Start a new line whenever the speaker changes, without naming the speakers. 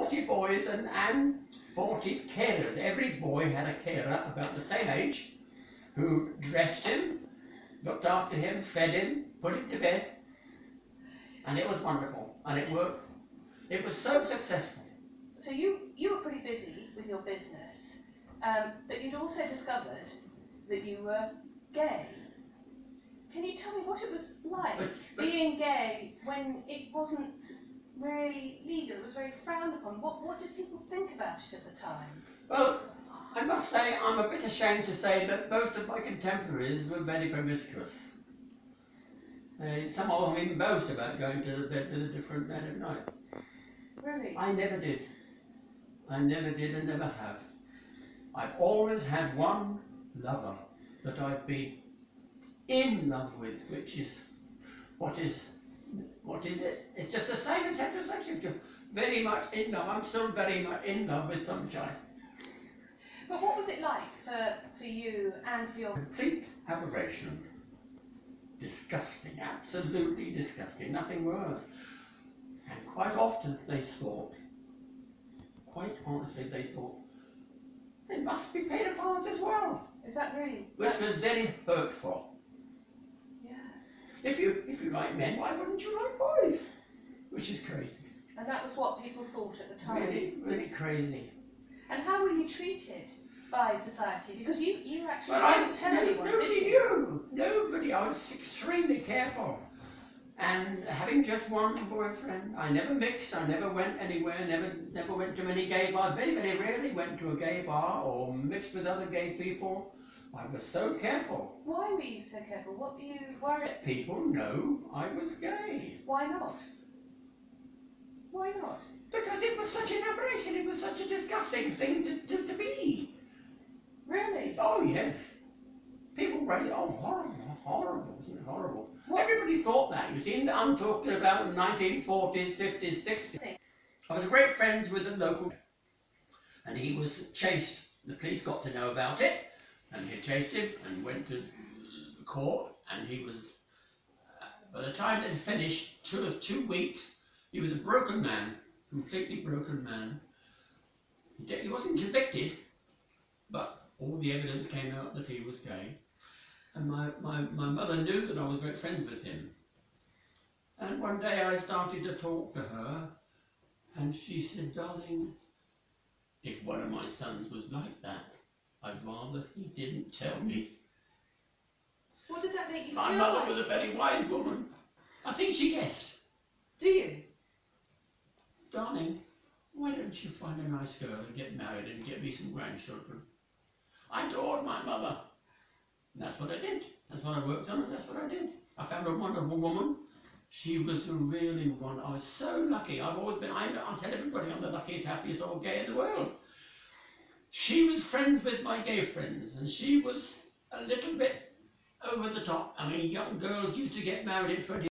40 boys and 40 carers. Every boy had a carer about the same age who dressed him, looked after him, fed him, put him to bed, and it was wonderful, and it worked. It was so successful.
So you were pretty busy with your business, but you'd also discovered that you were gay. Can you tell me what it was like being gay when it wasn't really legal? It was very frowned upon. What did people think about it at the time?
Well, I must say I'm a bit ashamed to say that most of my contemporaries were very promiscuous. Some of them even boast about going to bed with a different man at night.
Really?
I never did. I never did and never have. I've always had one lover that I've been in love with, which is, what is it? It's just the same as heterosexual. You're very much in love. I'm still very much in love with Sunshine.
But what was it like for you and for your...
Complete aberration. Disgusting, absolutely disgusting, nothing worse. And quite often they thought, quite honestly they thought, they must be paedophiles as well.
Is that really...
Which was very hurtful.
Yes.
If you like men, why wouldn't you like boys? Which is crazy.
And that was what people thought at the time.
Really, really crazy.
And how were you treated by society? Because you actually
Well,
didn't tell anyone,
nobody
did you?
knew. Nobody. I was extremely careful. And having just one boyfriend, I never mixed, I never went anywhere, never went to any gay bar. Very, very rarely went to a gay bar or mixed with other gay people. I was so careful.
Why were you so careful? What were you worried?
People know I was gay.
Why not? Why not?
Because it was such an aberration, it was such a disgusting thing to be.
Really?
Oh yes. People were, oh horrible, horrible, isn't it horrible?
What?
Everybody thought that, you see, I'm talking about 1940s, 50s, 60s. I was great friends with a local, and he was chased. The police got to know about it, and he chased him and went to court, and he was, by the time they'd finished 2 weeks, he was a broken man, completely broken man. He wasn't convicted, but all the evidence came out that he was gay. And my mother knew that I was great friends with him. And one day I started to talk to her, and she said, darling, if one of my sons was like that, I'd rather he didn't tell me.
What did that make you feel
My mother
like?
was a very wise woman. I think she guessed.
Do you?
Darling, why don't you find a nice girl and get married and get me some grandchildren? I adored my mother. And that's what I did. That's what I worked on, and that's what I did. I found a wonderful woman. She was a really one. I was so lucky. I've always been, I'll tell everybody I'm the luckiest, happiest old gay in the world. She was friends with my gay friends, and she was a little bit over the top. I mean, young girls used to get married at 20.